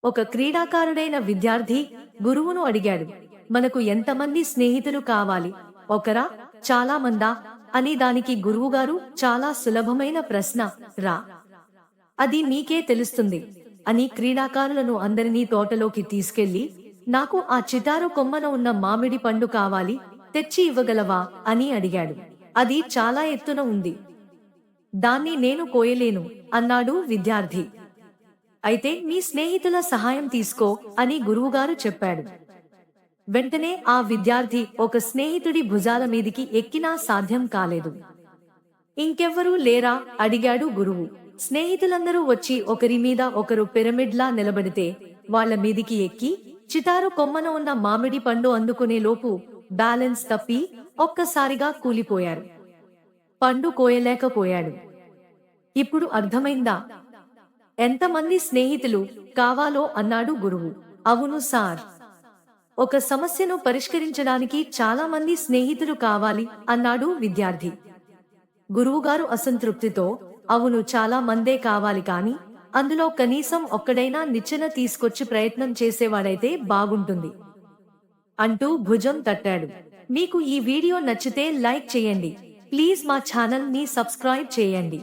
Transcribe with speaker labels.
Speaker 1: ఒక క్రీడాకారుడైన విద్యార్థి గురువును అడిగాడు, మనకు ఎంతమంది స్నేహితులు కావాలి? ఒకరా, చాలా మందా అని. దానికి గురువుగారు, చాలా సులభమైన ప్రశ్న, రా, అది మీకే తెలుస్తుంది అని క్రీడాకారులను అందరినీ తోటలోకి తీసుకెళ్లి, నాకు ఆ చిటారు కొమ్మన ఉన్న మామిడి పండు కావాలి, తెచ్చి ఇవ్వగలవా అని అడిగాడు. అది చాలా ఎత్తున ఉంది, దాన్ని నేను కోయలేను అన్నాడు విద్యార్థి. అయితే మీ స్నేహితుల సహాయం తీసుకో అని గురువుగారు చెప్పాడు. వెంటనే ఆ విద్యార్థి ఒక స్నేహితుడి భుజాల మీదికి ఎక్కినా సాధ్యం కాలేదు. ఇంకెవ్వరూ లేరా అడిగాడు గురువు. స్నేహితులందరూ వచ్చి ఒకరి మీద ఒకరు పిరమిడ్లా నిలబడితే వాళ్ల మీదికి ఎక్కి చిటారు కొమ్మన ఉన్న మామిడి పండు అందుకునే లోపు బ్యాలెన్స్ తప్పి ఒక్కసారిగా కూలిపోయారు. పండు కోయలేకపోయాడు. ఇప్పుడు అర్థమైందా ఎంతమంది స్నేహితులు కావాలో అన్నాడు గురువు. అవును సార్, ఒక సమస్యను పరిష్కరించడానికి చాలా మంది స్నేహితులు కావాలి అన్నాడు విద్యార్థి. గురువుగారు అసంతృప్తితో, అవును, చాలా మందే కావాలి, కానీ అందులో కనీసం ఒక్కడైనా నిచ్చెన తీసుకొచ్చి ప్రయత్నం చేసేవాడైతే బాగుంటుంది అంటూ భుజం తట్టాడు. మీకు ఈ వీడియో నచ్చితే లైక్ చేయండి, ప్లీజ్ మా ఛానల్ ని సబ్స్క్రైబ్ చేయండి.